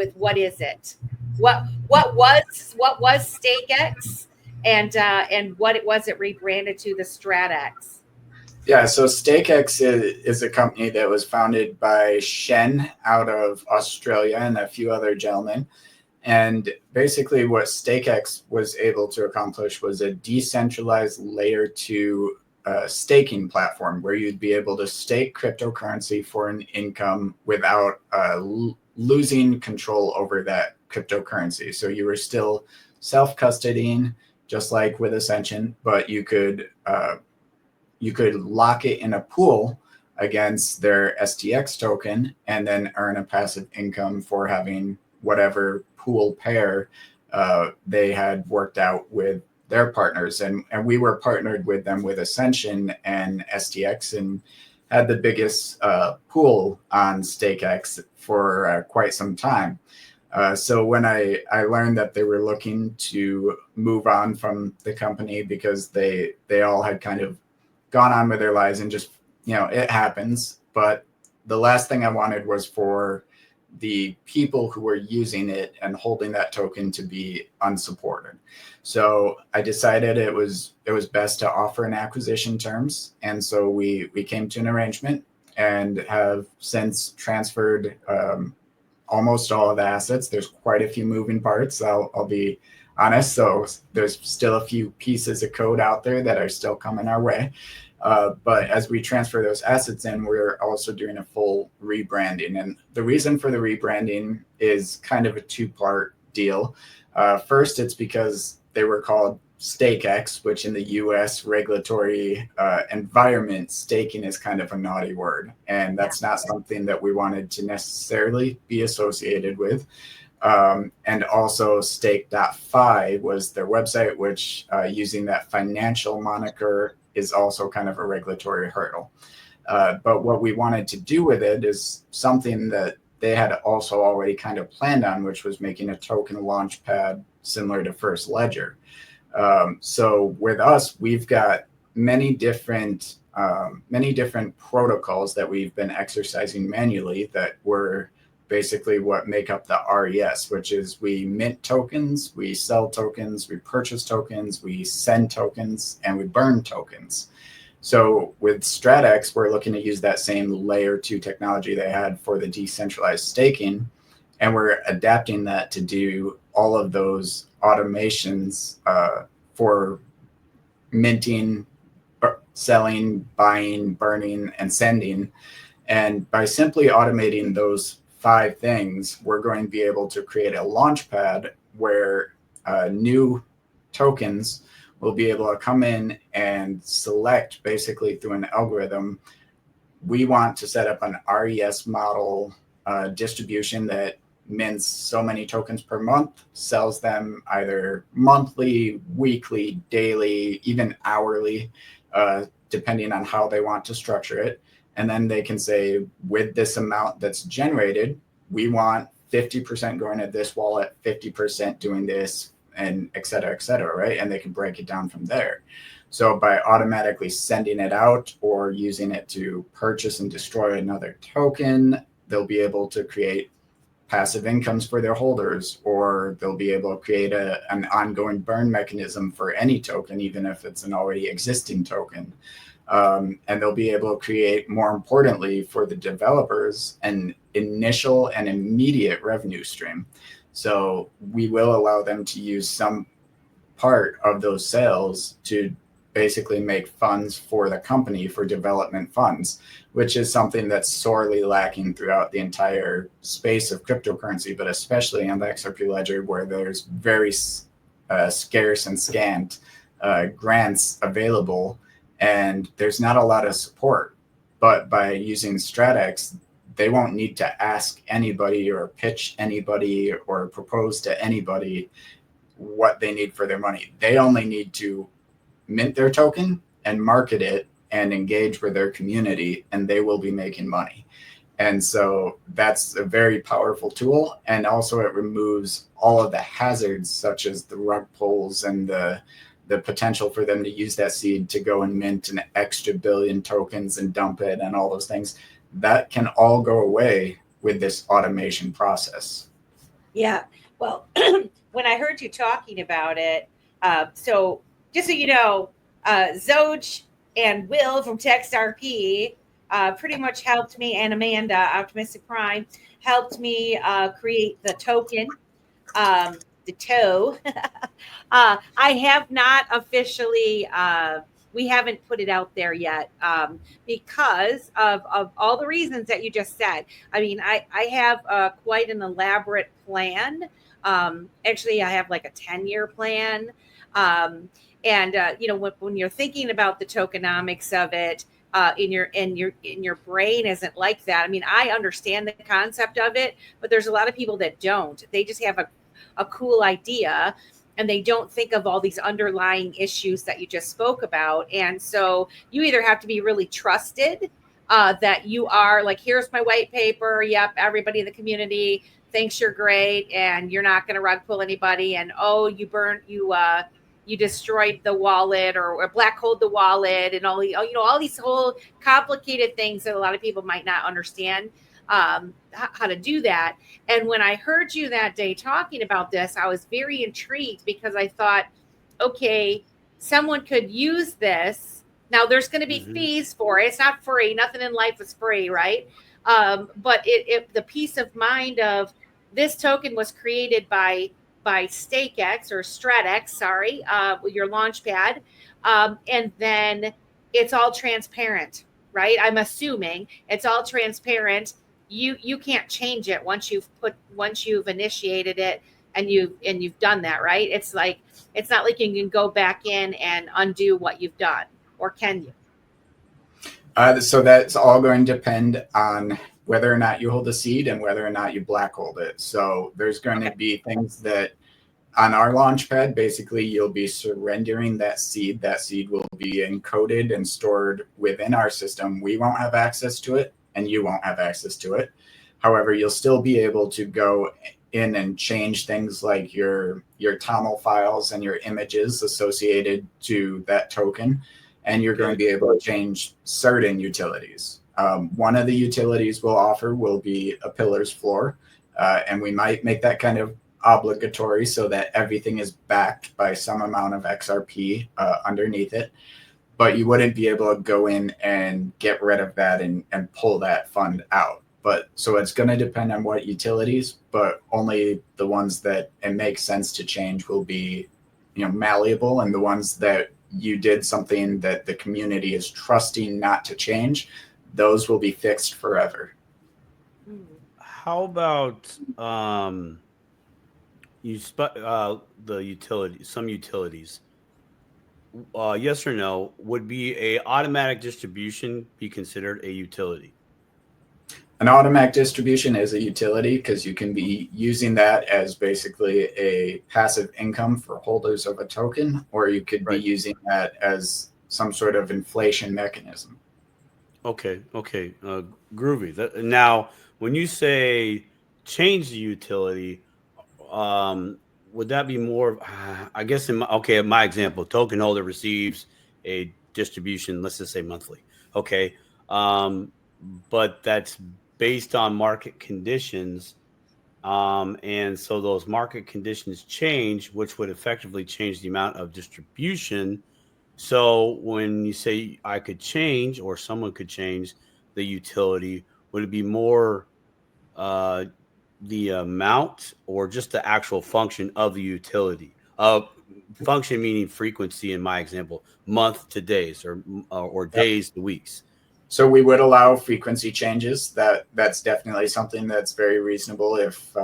with what is it? What was StakeX, and what it was it rebranded to the StratX? Yeah, so StakeX is a company that was founded by Shen out of Australia and a few other gentlemen. And basically what StakeX was able to accomplish was a decentralized layer 2 staking platform where you'd be able to stake cryptocurrency for an income without losing control over that cryptocurrency. So you were still self-custodying, just like with Ascension, but you could lock it in a pool against their STX token and then earn a passive income for having whatever pool pair they had worked out with their partners. And we were partnered with them with Ascension and STX and had the biggest pool on StakeX for quite some time. So when I learned that they were looking to move on from the company because they all had kind of gone on with their lives and just, it happens. But the last thing I wanted was for the people who were using it and holding that token to be unsupported. So I decided it was best to offer an acquisition terms. And so we came to an arrangement and have since transferred almost all of the assets. There's quite a few moving parts, I'll be honest. So there's still a few pieces of code out there that are still coming our way. But as we transfer those assets in, we're also doing a full rebranding. And the reason for the rebranding is kind of a two-part deal. First, it's because they were called StakeX, which in the US regulatory environment, staking is kind of a naughty word. And that's not something that we wanted to necessarily be associated with. And also stake.fi was their website, which using that financial moniker is also kind of a regulatory hurdle. But what we wanted to do with it is something that they had also already kind of planned on, which was making a token launch pad similar to First Ledger. So with us, we've got many different protocols that we've been exercising manually that were basically what make up the RES, which is we mint tokens, we sell tokens, we purchase tokens, we send tokens, and we burn tokens. So with StratX, we're looking to use that same layer 2 technology they had for the decentralized staking, and we're adapting that to do all of those automations for minting, selling, buying, burning, and sending. And by simply automating those 5 things, we're going to be able to create a launch pad where new tokens will be able to come in and select basically through an algorithm. We want to set up an RES model distribution that mints so many tokens per month, sells them either monthly, weekly, daily, even hourly, depending on how they want to structure it. And then they can say, with this amount that's generated, we want 50% going to this wallet, 50% doing this, and et cetera, right? And they can break it down from there. So by automatically sending it out or using it to purchase and destroy another token, they'll be able to create passive incomes for their holders, or they'll be able to create an ongoing burn mechanism for any token, even if it's an already existing token. And they'll be able to create, more importantly, for the developers, an initial and immediate revenue stream. So we will allow them to use some part of those sales to basically make funds for the company for development funds, which is something that's sorely lacking throughout the entire space of cryptocurrency, but especially on the XRP Ledger, where there's very scarce and scant grants available, and there's not a lot of support. But by using StratX, they won't need to ask anybody or pitch anybody or propose to anybody what they need for their money. They only need to mint their token and market it and engage with their community, and they will be making money. And so that's a very powerful tool. And also it removes all of the hazards, such as the rug pulls and the potential for them to use that seed to go and mint an extra billion tokens and dump it and all those things. That can all go away with this automation process. Yeah. Well, when I heard you talking about it, so just so you know, Zoj and Will from TextRP pretty much helped me, and Amanda, Optimistic Prime, helped me create the token, the toe. I have not officially. We haven't put it out there yet because of all the reasons that you just said. I mean, I have quite an elaborate plan. Actually, I have like a 10-year plan. And you know, when you're thinking about the tokenomics of it, in your brain isn't like that. I mean, I understand the concept of it, but there's a lot of people that don't. They just have a cool idea, and they don't think of all these underlying issues that you just spoke about. And so you either have to be really trusted, that you are like, here's my white paper. Yep, everybody in the community thinks you're great, and you're not going to rug pull anybody. And oh, you destroyed the wallet, or black holed the wallet, and all all these whole complicated things that a lot of people might not understand how to do that. And when I heard you that day talking about this, I was very intrigued because I thought, okay, someone could use this. Now there's going to be fees for it. It's not free. Nothing in life is free, right? But the peace of mind of this token was created by StakeX or StratX, sorry, your launch pad, and then it's all transparent, right? I'm assuming it's all transparent. You can't change it once you've initiated it, and you've done that, right? It's not like you can go back in and undo what you've done, or can you? So that's all going to depend on whether or not you hold a seed and whether or not you black hold it. So there's going to be things that on our launchpad, basically you'll be surrendering that seed. That seed will be encoded and stored within our system. We won't have access to it, and you won't have access to it. However, you'll still be able to go in and change things like your TOML files and your images associated to that token. And you're going to be able to change certain utilities. One of the utilities we'll offer will be a pillars floor. And we might make that kind of obligatory so that everything is backed by some amount of XRP underneath it. But you wouldn't be able to go in and get rid of that and pull that fund out. But so it's going to depend on what utilities, but only the ones that it makes sense to change will be, malleable, and the ones that you did something that the community is trusting not to change, those will be fixed forever. How about the utility? Some utilities, yes or no, would be a automatic distribution be considered a utility? An automatic distribution is a utility because you can be using that as basically a passive income for holders of a token, or you could be using that as some sort of inflation mechanism. Okay. Groovy. Now, when you say change the utility, would that be more? I guess in my example, token holder receives a distribution. Let's just say monthly. Okay, but that's based on market conditions, and so those market conditions change, which would effectively change the amount of distribution. So when you say I could change or someone could change the utility, would it be more the amount or just the actual function of the utility? Function meaning frequency in my example, month to days or days to weeks. So we would allow frequency changes. That's definitely something that's very reasonable if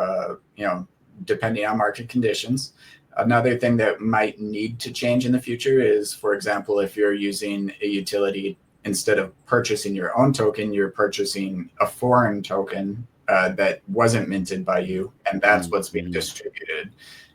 depending on market conditions. Another thing that might need to change in the future is, for example, if you're using a utility, instead of purchasing your own token, you're purchasing a foreign token that wasn't minted by you, and that's what's being distributed.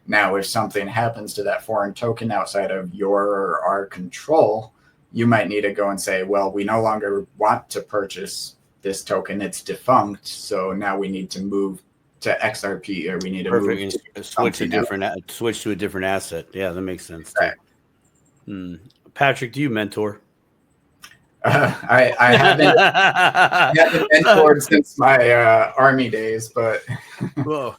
Now, if something happens to that foreign token outside of your or our control, you might need to go and say, well, we no longer want to purchase this token. It's defunct. So now we need to move to XRP, or we need to move to switch to a different asset. Yeah, that makes sense. Right. Patrick, do you mentor? I haven't mentored since my Army days, but Whoa.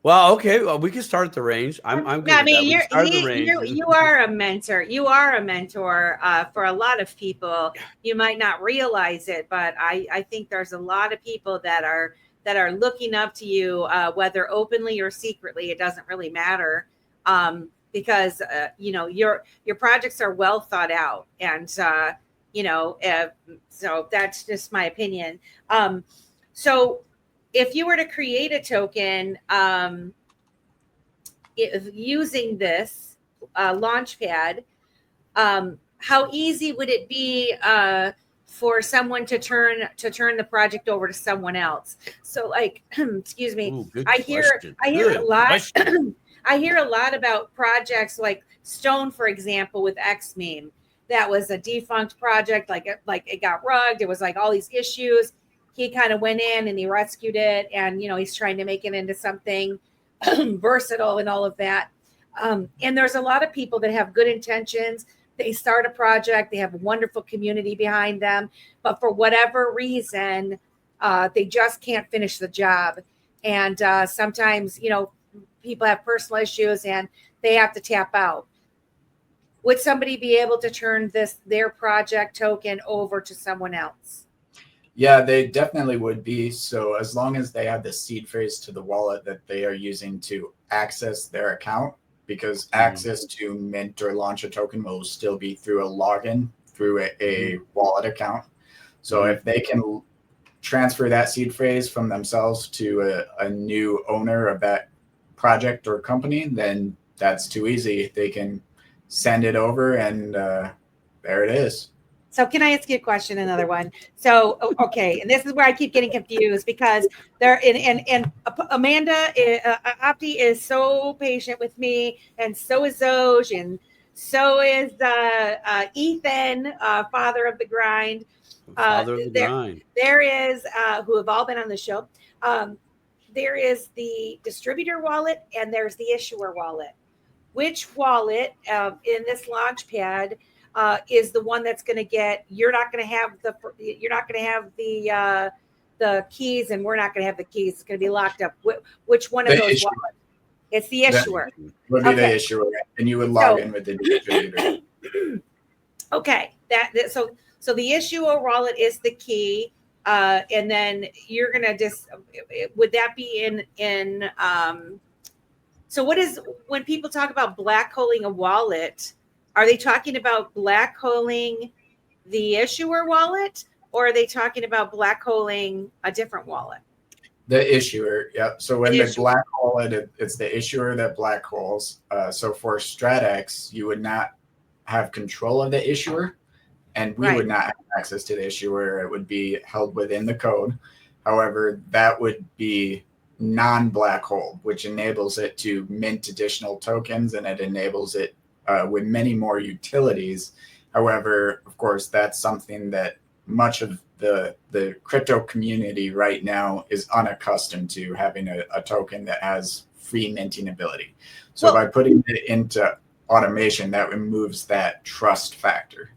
Well, okay. Well, we can start at the range. I'm good Yeah, I with that. mean, We can start at the range. you are a mentor. You are a mentor for a lot of people. You might not realize it, but I think there's a lot of people that are looking up to you, whether openly or secretly. It doesn't really matter, because you know, your projects are well thought out, and you know, so that's just my opinion. So if you were to create a token, using this launchpad, how easy would it be for someone to turn the project over to someone else? So, like, excuse me, Ooh, good I question. hear a lot. Question. I hear a lot about projects like Stone, for example, with X Meme. That was a defunct project. Like it got rugged. It was like all these issues. He kind of went in and he rescued it, and you know, he's trying to make it into something versatile and all of that. And there's a lot of people that have good intentions. They start a project, they have a wonderful community behind them, but for whatever reason, they just can't finish the job. And sometimes, you know, people have personal issues and they have to tap out. Would somebody be able to turn their project token over to someone else? Yeah, they definitely would be. So as long as they have the seed phrase to the wallet that they are using to access their account, because access to mint or launch a token will still be through a login through a wallet account. So if they can transfer that seed phrase from themselves to a new owner of that project or company, then that's too easy. They can send it over and there it is. So can I ask you a question? Another one. So, okay. And this is where I keep getting confused because and Amanda, Opti is so patient with me, and so is Zoj, and so is Ethan, father of the grind. Father of the grind. There is, who have all been on the show. There is the distributor wallet and there's the issuer wallet. Which wallet in this launchpad is the one that's going to get? You're not going to have the keys, and we're not going to have the keys. It's going to be locked up. Which one of those wallets? It's the issuer. That would be the issuer, and you would log in with the distributor. Okay, so the issuer wallet is the key, and then you're going to would that be in so what is, when people talk about black holing a wallet, are they talking about black holing the issuer wallet, or are they talking about black holing a different wallet? The issuer, yeah. So when they black hole it, it's the issuer that black holes. So for StratX, you would not have control of the issuer, and we would not have access to the issuer. It would be held within the code. However, that would be non-black hole, which enables it to mint additional tokens, and it enables it with many more utilities. However, of course, that's something that much of the crypto community right now is unaccustomed to, having a token that has free minting ability. So by putting it into automation, that removes that trust factor.